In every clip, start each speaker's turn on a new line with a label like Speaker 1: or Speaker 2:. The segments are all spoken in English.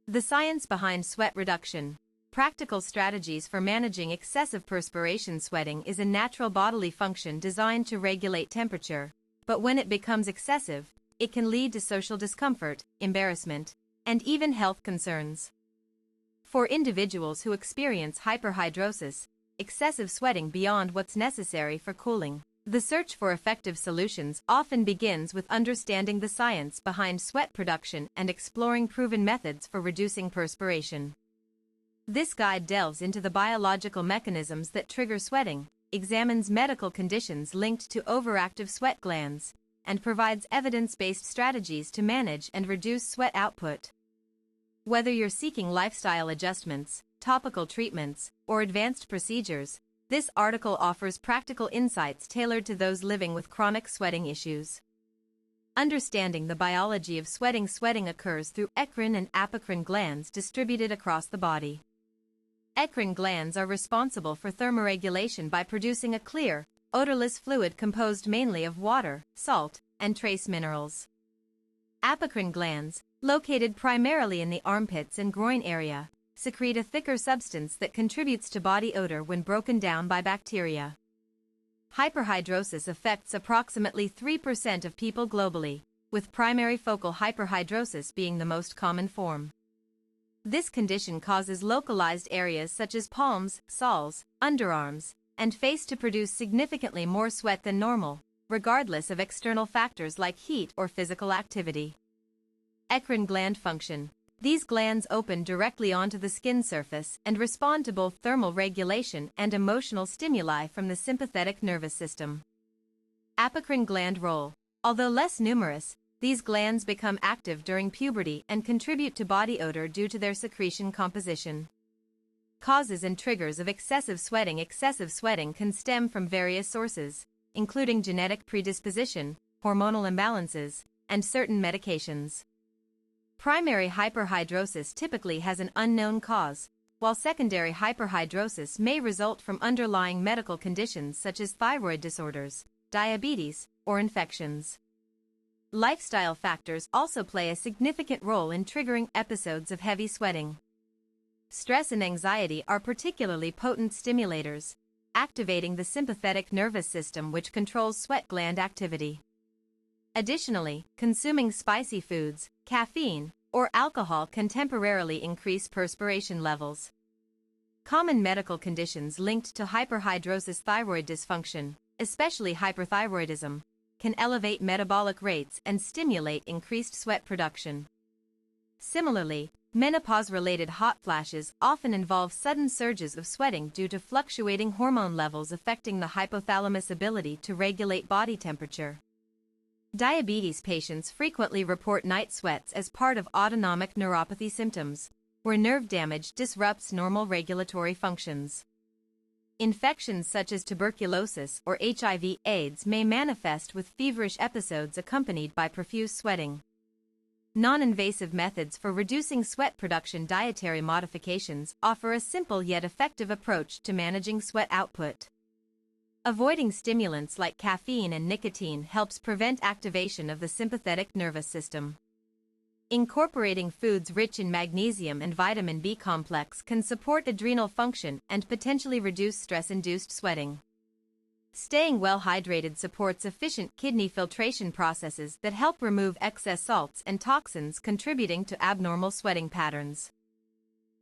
Speaker 1: The science behind sweat reduction. Practical strategies for managing excessive perspiration sweating is a natural bodily function designed to regulate temperature, but when it becomes excessive, it can lead to social discomfort, embarrassment, and even health concerns. For individuals who experience hyperhidrosis, excessive sweating beyond what's necessary for cooling, the search for effective solutions often begins with understanding the science behind sweat production and exploring proven methods for reducing perspiration. This guide delves into the biological mechanisms that trigger sweating, examines medical conditions linked to overactive sweat glands, and provides evidence-based strategies to manage and reduce sweat output. Whether you're seeking lifestyle adjustments, topical treatments, or advanced procedures, this article offers practical insights tailored to those living with chronic sweating issues. Understanding the biology of sweating. Sweating occurs through eccrine and apocrine glands distributed across the body. Eccrine glands are responsible for thermoregulation by producing a clear, odorless fluid composed mainly of water, salt, and trace minerals. Apocrine glands, located primarily in the armpits and groin area, secrete a thicker substance that contributes to body odor when broken down by bacteria. Hyperhidrosis affects approximately 3% of people globally, with primary focal hyperhidrosis being the most common form. This condition causes localized areas such as palms, soles, underarms, and face to produce significantly more sweat than normal, regardless of external factors like heat or physical activity. Eccrine gland function. These glands open directly onto the skin surface and respond to both thermal regulation and emotional stimuli from the sympathetic nervous system. Apocrine gland role. Although less numerous, these glands become active during puberty and contribute to body odor due to their secretion composition. Causes and triggers of excessive sweating. Excessive sweating can stem from various sources, including genetic predisposition, hormonal imbalances, and certain medications. Primary hyperhidrosis typically has an unknown cause, while secondary hyperhidrosis may result from underlying medical conditions such as thyroid disorders, diabetes, or infections. Lifestyle factors also play a significant role in triggering episodes of heavy sweating. Stress and anxiety are particularly potent stimulators, activating the sympathetic nervous system which controls sweat gland activity. Additionally, consuming spicy foods, caffeine, or alcohol can temporarily increase perspiration levels. Common medical conditions linked to hyperhidrosis. Thyroid dysfunction, especially hyperthyroidism, can elevate metabolic rates and stimulate increased sweat production. Similarly, menopause-related hot flashes often involve sudden surges of sweating due to fluctuating hormone levels affecting the hypothalamus' ability to regulate body temperature. Diabetes patients frequently report night sweats as part of autonomic neuropathy symptoms, where nerve damage disrupts normal regulatory functions. Infections such as tuberculosis or HIV/AIDS may manifest with feverish episodes accompanied by profuse sweating. Non-invasive methods for reducing sweat production. Dietary modifications offer a simple yet effective approach to managing sweat output. Avoiding stimulants like caffeine and nicotine helps prevent activation of the sympathetic nervous system. Incorporating foods rich in magnesium and vitamin B complex can support adrenal function and potentially reduce stress-induced sweating. Staying well hydrated supports efficient kidney filtration processes that help remove excess salts and toxins contributing to abnormal sweating patterns.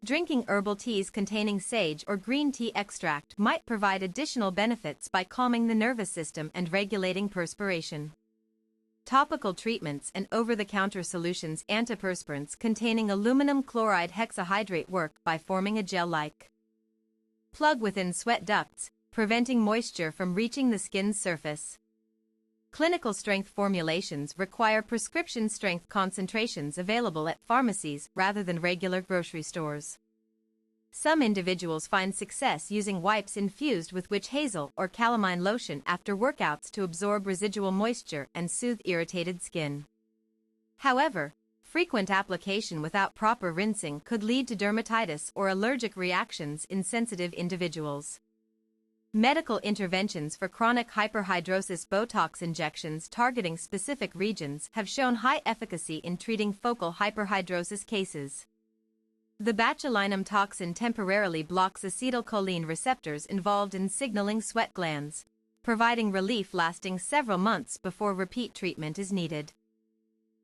Speaker 1: Drinking herbal teas containing sage or green tea extract might provide additional benefits by calming the nervous system and regulating perspiration. Topical treatments and over-the-counter solutions. Antiperspirants containing aluminum chloride hexahydrate work by forming a gel-like plug within sweat ducts, preventing moisture from reaching the skin's surface. Clinical strength formulations require prescription strength concentrations available at pharmacies rather than regular grocery stores. Some individuals find success using wipes infused with witch hazel or calamine lotion after workouts to absorb residual moisture and soothe irritated skin. However, frequent application without proper rinsing could lead to dermatitis or allergic reactions in sensitive individuals. Medical interventions for chronic hyperhidrosis. Botox injections targeting specific regions have shown high efficacy in treating focal hyperhidrosis cases. The botulinum toxin temporarily blocks acetylcholine receptors involved in signaling sweat glands, providing relief lasting several months before repeat treatment is needed.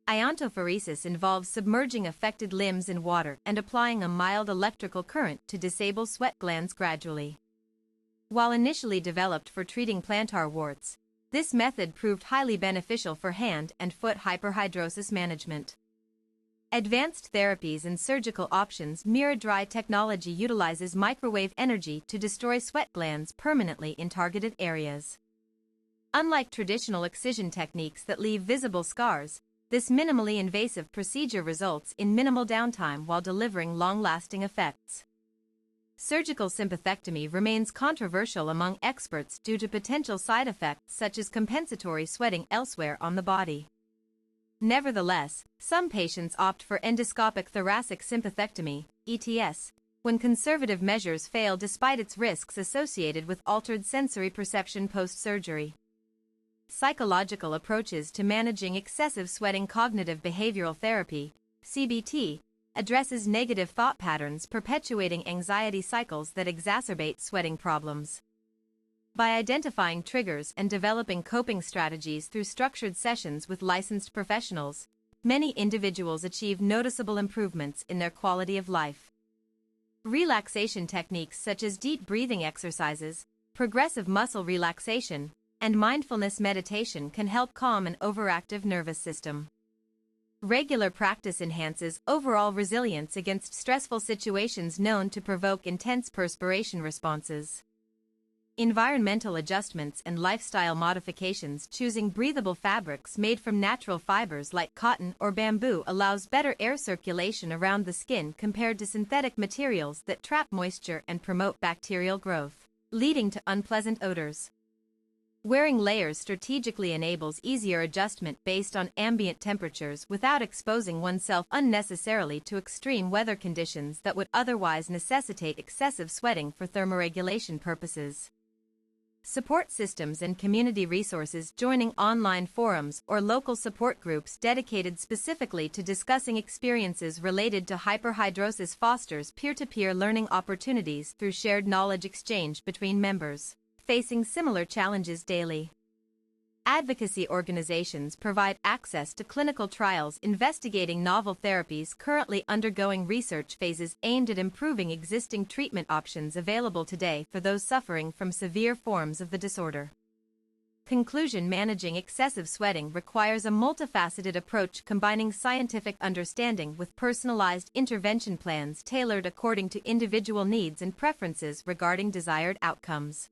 Speaker 1: Iontophoresis involves submerging affected limbs in water and applying a mild electrical current to disable sweat glands gradually. While initially developed for treating plantar warts, this method proved highly beneficial for hand and foot hyperhidrosis management. Advanced therapies and surgical options. Mira-Dry technology utilizes microwave energy to destroy sweat glands permanently in targeted areas. Unlike traditional excision techniques that leave visible scars, this minimally invasive procedure results in minimal downtime while delivering long-lasting effects. Surgical sympathectomy remains controversial among experts due to potential side effects such as compensatory sweating elsewhere on the body. Nevertheless, some patients opt for endoscopic thoracic sympathectomy, ETS, when conservative measures fail despite its risks associated with altered sensory perception post-surgery. Psychological approaches to managing excessive sweating. Cognitive behavioral therapy, CBT, addresses negative thought patterns perpetuating anxiety cycles that exacerbate sweating problems. By identifying triggers and developing coping strategies through structured sessions with licensed professionals, many individuals achieve noticeable improvements in their quality of life. Relaxation techniques such as deep breathing exercises, progressive muscle relaxation, and mindfulness meditation can help calm an overactive nervous system. Regular practice enhances overall resilience against stressful situations known to provoke intense perspiration responses. Environmental adjustments and lifestyle modifications. Choosing breathable fabrics made from natural fibers like cotton or bamboo allows better air circulation around the skin compared to synthetic materials that trap moisture and promote bacterial growth, leading to unpleasant odors. Wearing layers strategically enables easier adjustment based on ambient temperatures without exposing oneself unnecessarily to extreme weather conditions that would otherwise necessitate excessive sweating for thermoregulation purposes. Support systems and community resources. Joining online forums or local support groups dedicated specifically to discussing experiences related to hyperhidrosis fosters peer-to-peer learning opportunities through shared knowledge exchange between members facing similar challenges daily. Advocacy organizations provide access to clinical trials investigating novel therapies currently undergoing research phases aimed at improving existing treatment options available today for those suffering from severe forms of the disorder. Conclusion: managing excessive sweating requires a multifaceted approach combining scientific understanding with personalized intervention plans tailored according to individual needs and preferences regarding desired outcomes.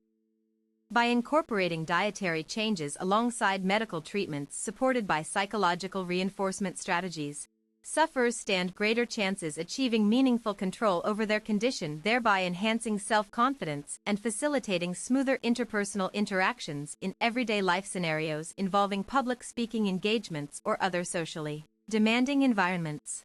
Speaker 1: By incorporating dietary changes alongside medical treatments supported by psychological reinforcement strategies, sufferers stand greater chances achieving meaningful control over their condition, thereby enhancing self-confidence and facilitating smoother interpersonal interactions in everyday life scenarios involving public speaking engagements or other socially demanding environments.